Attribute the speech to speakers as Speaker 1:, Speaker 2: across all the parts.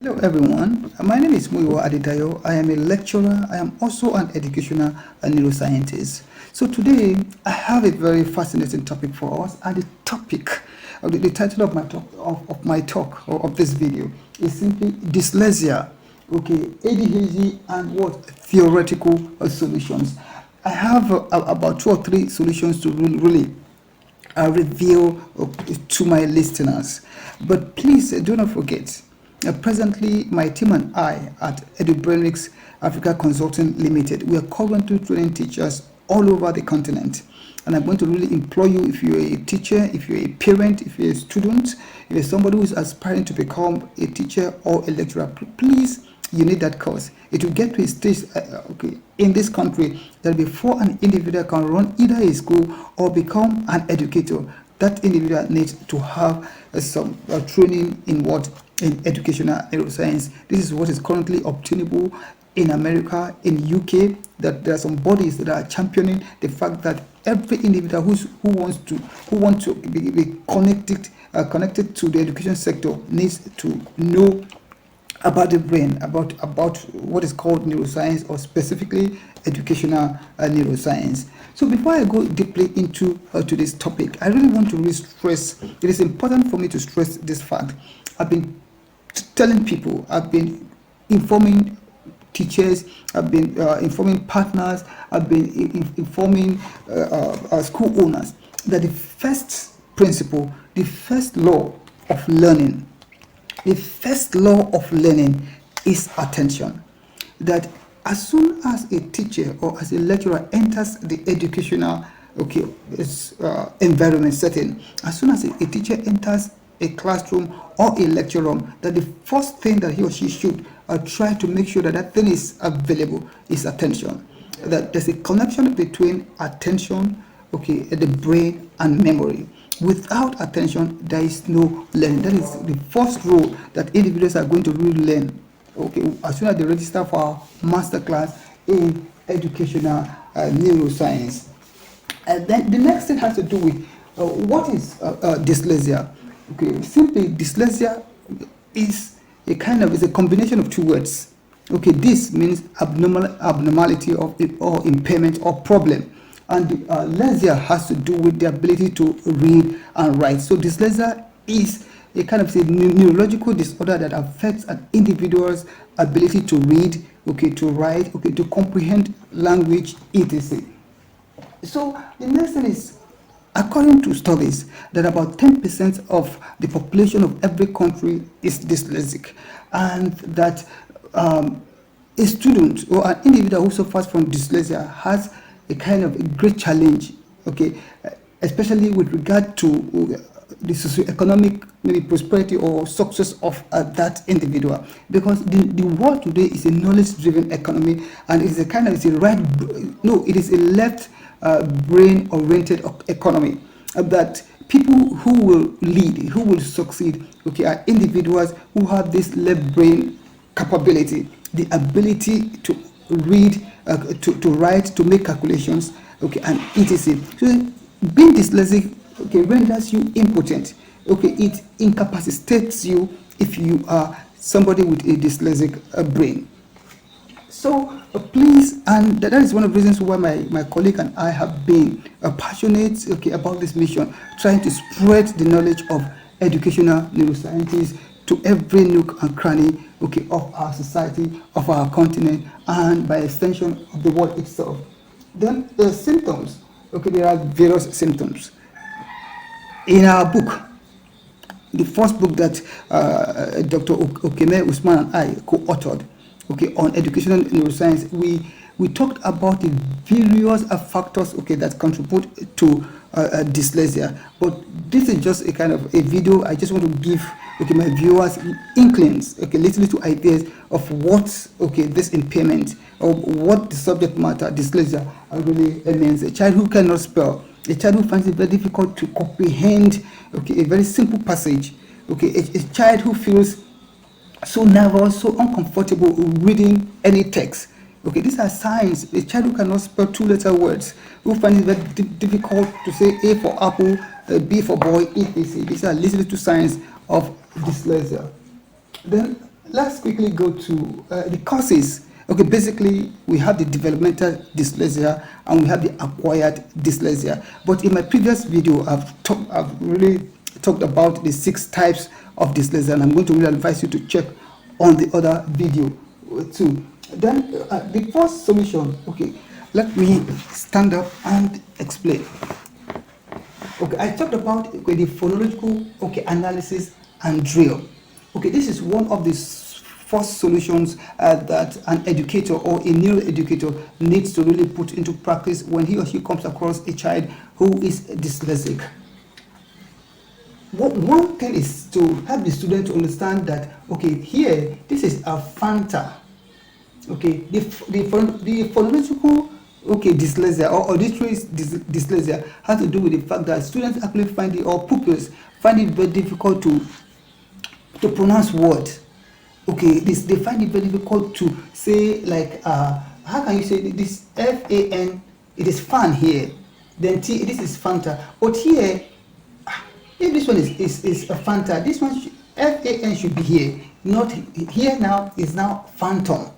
Speaker 1: Hello everyone, my name is Adhd. I am a lecturer. I am also an educational neuroscientist. So today I have a very fascinating topic for us, and the topic the title of my talk or of this video is simply dyslexia, ADHD and what theoretical solutions. I have about two or three solutions to really reveal to my listeners. But please do not forget, presently my team and I at Edubrainix Africa Consulting Limited, we are currently training teachers all over the continent. And I'm going to really implore you, if you're a teacher, if you're a parent, if you're a student, if you're somebody who is aspiring to become a teacher or a lecturer, please, you need that course. It will get to a stage in this country that before an individual can run either a school or become an educator, that individual needs to have some training in what? In educational neuroscience. This is what is currently obtainable in America, in UK, that there are some bodies that are championing the fact that every individual who wants to be connected to the education sector needs to know about the brain, about what is called neuroscience, or specifically educational neuroscience. So before I go deeply into to this topic, I really want to really stress, it is important for me to stress this fact. I've been telling people, I've been informing teachers, I've been informing partners, I've been informing school owners that the first principle, the first law of learning, the first law of learning is attention. That as soon as a teacher or as a lecturer enters the educational environment setting, as soon as a teacher enters a classroom or a lecture room, that the first thing that he or she should try to make sure that that thing is available is attention. That there's a connection between attention, the brain and memory. Without attention, there is no learning. That is the first rule that individuals are going to really learn. As soon as they register for our masterclass in educational neuroscience. And then the next thing has to do with what is dyslexia. Simply dyslexia is a combination of two words. This means abnormality or impairment or problem, and dyslexia has to do with the ability to read and write. So dyslexia is a neurological disorder that affects an individual's ability to read, to write, to comprehend language, etc. So the next thing is, according to studies, that about 10% of the population of every country is dyslexic, and that a student or an individual who suffers from dyslexia has a great challenge, especially with regard to the socioeconomic maybe prosperity or success of that individual, because the world today is a knowledge-driven economy, and it is a left brain oriented economy, that people who will lead, who will succeed, are individuals who have this left brain capability, the ability to read, to write, to make calculations, and etc. So being dyslexic renders you impotent. It incapacitates you if you are somebody with a dyslexic brain. So please, and that is one of the reasons why my colleague and I have been passionate about this mission, trying to spread the knowledge of educational neurosciences to every nook and cranny of our society, of our continent, and by extension of the world itself. Then the symptoms, there are various symptoms. In our book, the first book that Dr. Okeme Usman and I co-authored, on educational neuroscience, we talked about the various factors that contribute to dyslexia. But this is just a video. I just want to give my viewers inklings, little ideas of what this impairment, or what the subject matter dyslexia really means. A child who cannot spell, a child who finds it very difficult to comprehend a very simple passage, a child who feels so nervous, so uncomfortable reading any text. These are signs. A child who cannot spell two-letter words, who finds it very difficult to say A for apple, B for boy, etc. These are little signs of dyslexia. Then let's quickly go to the causes. Okay, basically we have the developmental dyslexia and we have the acquired dyslexia. But in my previous video, I've really talked about the 6 types of dyslexia, and I'm going to really advise you to check on the other video too. Then the first solution. Okay, let me stand up and explain. Okay, I talked about the phonological analysis and drill. Okay, this is one of the first solutions that an educator or a neuroeducator needs to really put into practice when he or she comes across a child who is dyslexic. One thing is to help the student to understand that, okay, here, this is a Fanta. Okay, the phonological dyslexia or auditory dyslexia has to do with the fact that students actually find it, or pupils find it very difficult to pronounce words. Okay, they find it very difficult to say, like, how can you say this F-A-N, it is fan here, then T, this is Fanta, but here, if this one is a Fanta, this one F-A-N should be here, not here. Now is now phantom.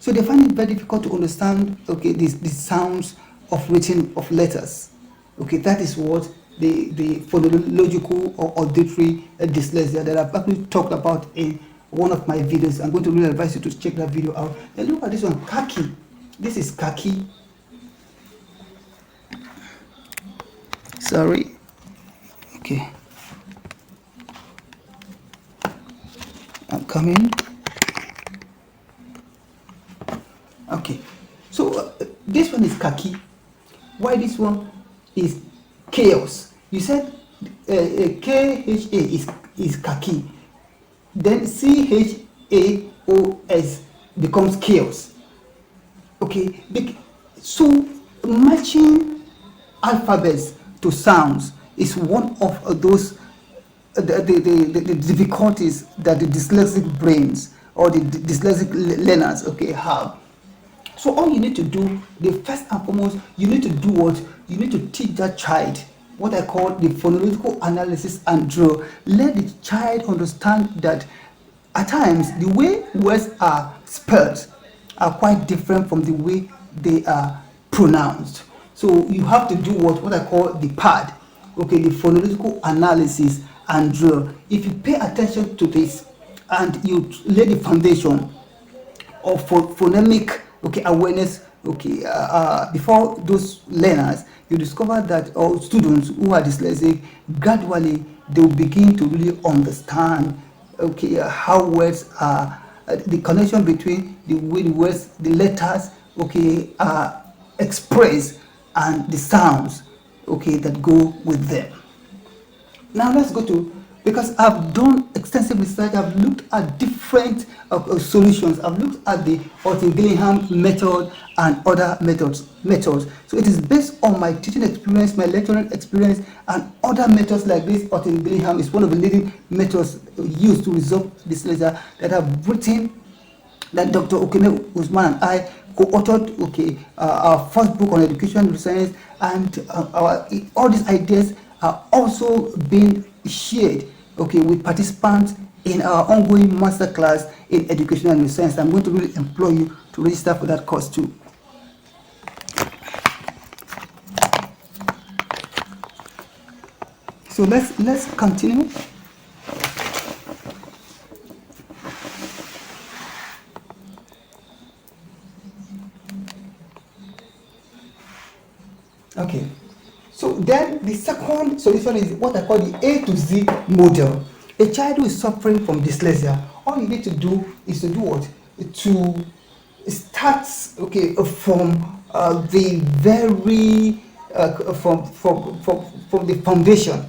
Speaker 1: So they find it very difficult to understand, okay, the sounds of written of letters. Okay, that is what the phonological or auditory dyslexia that I've actually talked about in one of my videos. I'm going to really advise you to check that video out. Then look at this one, khaki. This is khaki. Sorry. Okay. I'm coming. Okay, so this one is khaki. Why this one is chaos? You said KHA is khaki, then CHAOS becomes chaos. Okay, so matching alphabets to sounds is one of those the difficulties that the dyslexic brains or the dyslexic learners have. So all you need to do, the first and foremost, you need to do what? You need to teach that child what I call the phonological analysis and drill. Let the child understand that at times the way words are spelled are quite different from the way they are pronounced. So you have to do what I call the PAD, okay, the phonological analysis and drill. If you pay attention to this and you lay the foundation of phonemic awareness before those learners, you discover that, or students who are dyslexic, gradually they will begin to really understand how words are, the connection between the way the words, the letters are expressed and the sounds that go with them. Now let's go to, because I've done extensive research, I've looked at different solutions. I've looked at the Orton-Gillingham method and other methods. So it is based on my teaching experience, my lecturing experience, and other methods like this. Orton-Gillingham is one of the leading methods used to resolve dyslexia that I've written, that Dr. Okeme Usman and I co-authored our first book on educational neuroscience, and all these ideas are also being shared with participants in our ongoing masterclass in educational neuroscience. I'm going to really implore you to register for that course too. So let's continue. Okay, so then the second solution is what I call the A to Z model. A child who is suffering from dyslexia, all you need to do is to do what? To start from the very from the foundation.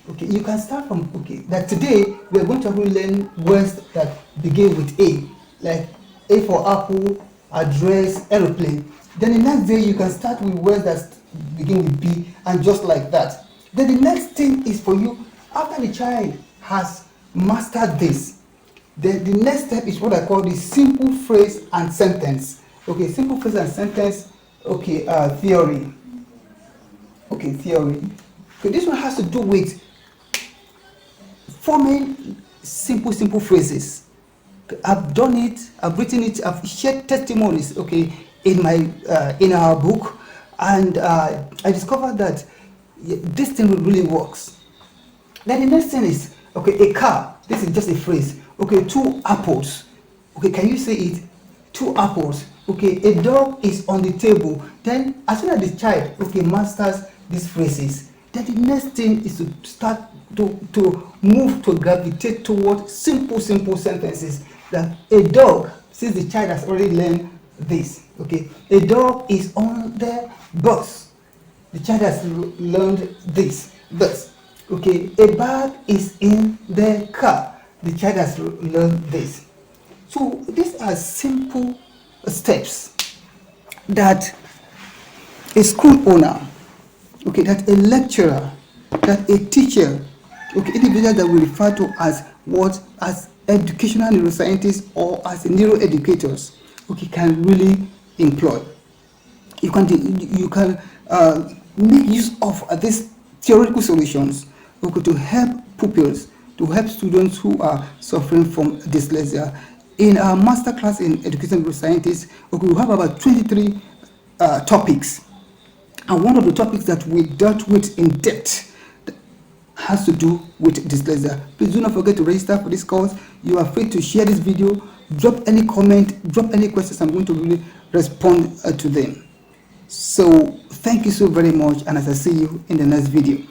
Speaker 1: Okay, you can start from that today we are going to learn words that begin with A, like A for apple, address, aeroplane. Then the next day you can start with words that begin with B, and just like that. Then the next thing is for you, after the child has mastered this, then the next step is what I call the simple phrase and sentence. Okay, simple phrase and sentence theory. Okay, theory. Okay, this one has to do with forming simple phrases. I've done it, I've written it, I've shared testimonies, okay, in my in our book, and I discovered that this thing really works. Then the next thing is, okay, a car. This is just a phrase. Okay, 2 apples. Okay, can you say it? 2 apples. Okay, a dog is on the table. Then as soon as the child, okay, masters these phrases, then the next thing is to start to move, to gravitate toward simple sentences. That a dog, since the child has already learned this, okay, a dog is on the bus. The child has learned this. Thus, okay, a bag is in the car. The child has learned this. So these are simple steps that a school owner, okay, that a lecturer, that a teacher, okay, individuals that we refer to as what, as educational neuroscientists or as neuroeducators, okay, can really employ. You can make use of these theoretical solutions, okay, to help pupils, to help students who are suffering from dyslexia. In our masterclass in Educational Neuroscience, okay, we have about 23 topics, and one of the topics that we dealt with in depth has to do with dyslexia. Please do not forget to register for this course. You are free to share this video, drop any comment, drop any questions. I'm going to really respond to them. So thank you so very much, and as I see you in the next video.